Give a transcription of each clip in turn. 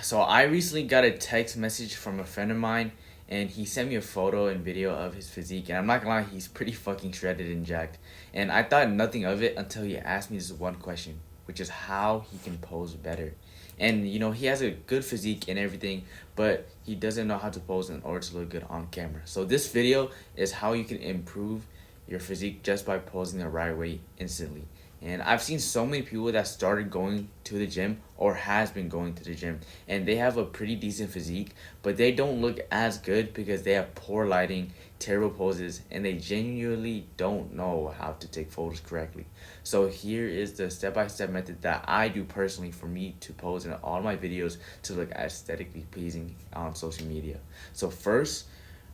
So I recently got a text message from a friend of mine, and he sent me a photo and video of his physique, and I'm not gonna lie, he's pretty fucking shredded and jacked. And I thought nothing of it until he asked me this one question, which is how he can pose better. And he has a good physique and everything, but he doesn't know how to pose in order to look good on camera. So this video is how you can improve your physique just by posing the right way instantly. And I've seen so many people that started going to the gym or has been going to the gym, and they have a pretty decent physique, but they don't look as good because they have poor lighting, terrible poses, and they genuinely don't know how to take photos correctly. So here is the step-by-step method that I do personally for me to pose in all my videos to look aesthetically pleasing on social media. So first,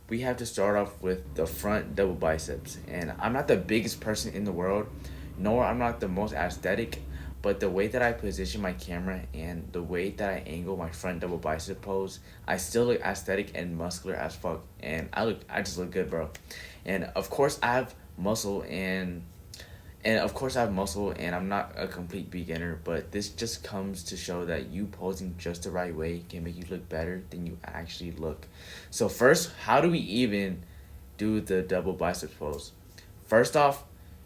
we have to start off with the front double biceps. And I'm not the biggest person in the world, nor I'm not the most aesthetic, but the way that I position my camera and the way that I angle my front double bicep pose, I still look aesthetic and muscular as fuck. And I just look good, bro. And of course I have muscle and of course I have muscle and I'm not a complete beginner, but this just comes to show that you posing just the right way can make you look better than you actually look. So first, how do we even do the double bicep pose? First off,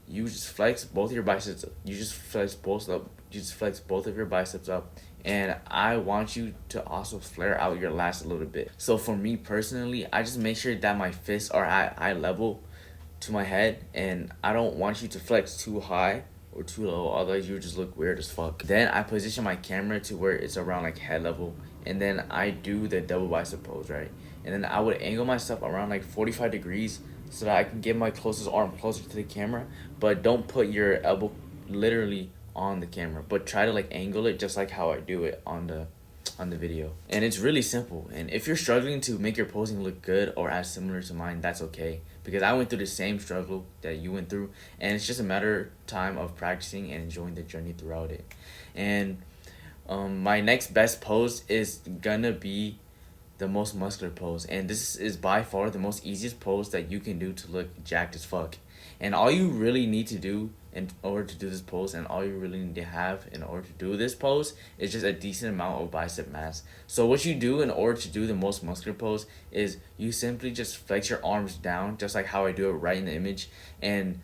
you just flex both your biceps. You just flex both up. You just flex both of your biceps up, and I want you to also flare out your lats a little bit. So for me personally, I just make sure that my fists are at eye level to my head, and I don't want you to flex too high or too low, otherwise you just look weird as fuck. Then I position my camera to where it's around like head level, and then I do the double bicep pose, right? And then I would angle myself around like 45 degrees so that I can get my closest arm closer to the camera, but don't put your elbow literally on the camera, but try to like angle it just like how I do it on the video. And it's really simple. And if you're struggling to make your posing look good or as similar to mine, that's okay, because I went through the same struggle that you went through, and it's just a matter of time of practicing and enjoying the journey throughout it. And my next best pose is gonna be the most muscular pose, and this is by far the most easiest pose that you can do to look jacked as fuck. And all you really need to do in order to do this pose, and all you really need to have in order to do this pose, is just a decent amount of bicep mass. So what you do in order to do the most muscular pose is you simply just flex your arms down just like how I do it right in the image. And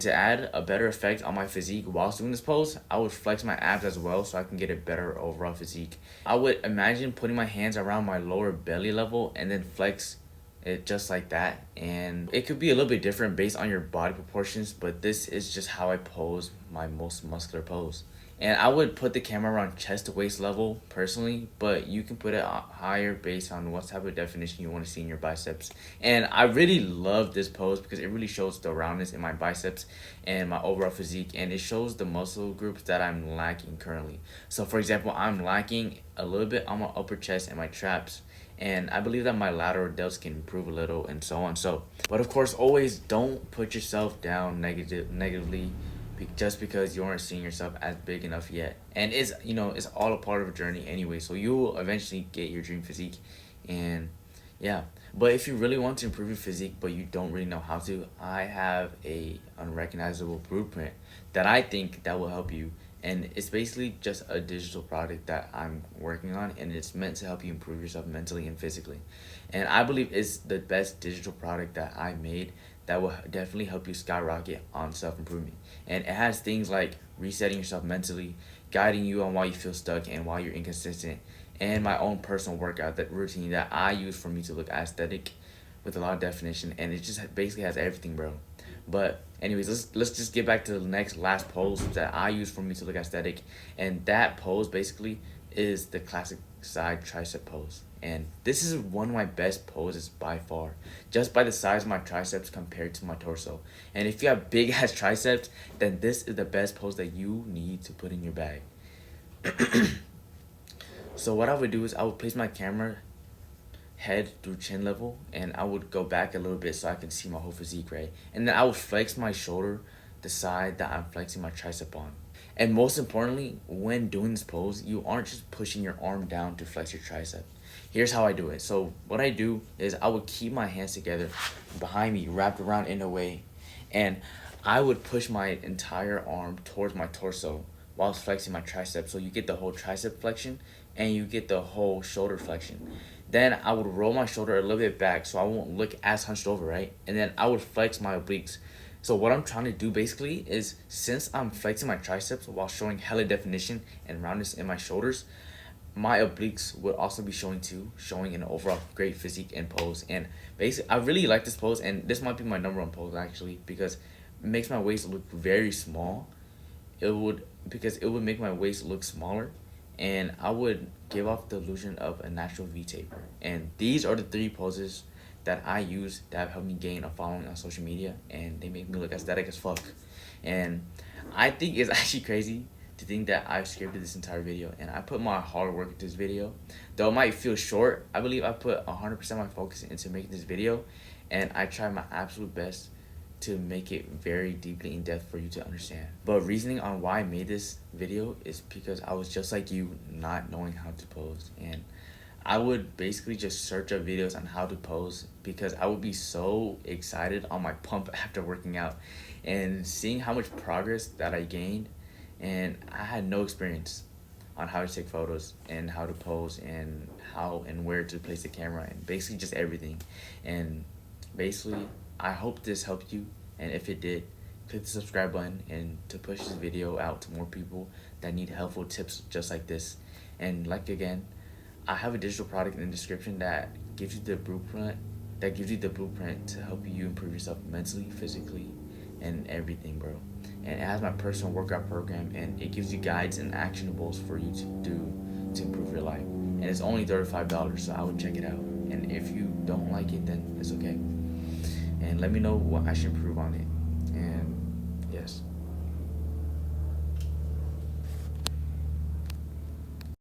to add a better effect on my physique whilst doing this pose, I would flex my abs as well so I can get a better overall physique. I would imagine putting my hands around my lower belly level and then flex it just like that. And it could be a little bit different based on your body proportions, but this is just how I pose my most muscular pose. And I would put the camera around chest to waist level personally, but you can put it higher based on what type of definition you want to see in your biceps. And I really love this pose because it really shows the roundness in my biceps and my overall physique, and it shows the muscle groups that I'm lacking currently. So for example, I'm lacking a little bit on my upper chest and my traps, and I believe that my lateral delts can improve a little, and so on. So, but of course, always don't put yourself down negatively just because you aren't seeing yourself as big enough yet. And it's all a part of a journey anyway, so you will eventually get your dream physique. And yeah, but if you really want to improve your physique but you don't really know how to, I have a unrecognizable blueprint that I think that will help you. And it's basically just a digital product that I'm working on, and it's meant to help you improve yourself mentally and physically. And I believe it's the best digital product that I made that will definitely help you skyrocket on self-improvement. And it has things like resetting yourself mentally, guiding you on why you feel stuck and why you're inconsistent, and my own personal workout that routine that I use for me to look aesthetic with a lot of definition. And it just basically has everything, bro. But anyways, let's just get back to the next last pose that I use for me to look aesthetic. And that pose basically is the classic side tricep pose. And this is one of my best poses by far, just by the size of my triceps compared to my torso. And if you have big ass triceps, then this is the best pose that you need to put in your bag. So what I would do is I would place my camera head through chin level, and I would go back a little bit so I can see my whole physique, right? And then I would flex my shoulder the side that I'm flexing my tricep on. And most importantly, when doing this pose, you aren't just pushing your arm down to flex your tricep. Here's how I do it. So what I do is I would keep my hands together behind me, wrapped around in a way, and I would push my entire arm towards my torso while flexing my tricep. So you get the whole tricep flexion and you get the whole shoulder flexion. Then I would roll my shoulder a little bit back so I won't look as hunched over, right? And then I would flex my obliques. So what I'm trying to do basically is, since I'm flexing my triceps while showing hella definition and roundness in my shoulders, my obliques would also be showing too, showing an overall great physique and pose. And basically, I really like this pose, and this might be my number one pose actually, because it makes my waist look very small. It would, because it would make my waist look smaller, and I would give off the illusion of a natural V taper. And these are the three poses that I use that have helped me gain a following on social media, and they make me look aesthetic as fuck. And I think it's actually crazy to think that I've scripted this entire video and I put my hard work into this video. Though it might feel short, I believe I put 100% of my focus into making this video, and I tried my absolute best to make it very deeply in depth for you to understand. But reasoning on why I made this video is because I was just like you, not knowing how to pose. And I would basically just search up videos on how to pose because I would be so excited on my pump after working out and seeing how much progress that I gained. And I had no experience on how to take photos and how to pose and how and where to place the camera and basically just everything. And basically, I hope this helped you, and if it did, click the subscribe button and to push this video out to more people that need helpful tips just like this. And like again, I have a digital product in the description that gives you the blueprint to help you improve yourself mentally, physically, and everything, bro. And it has my personal workout program, and it gives you guides and actionables for you to do to improve your life. And it's only $35, so I would check it out. And if you don't like it, then it's okay. And let me know what I should improve on it.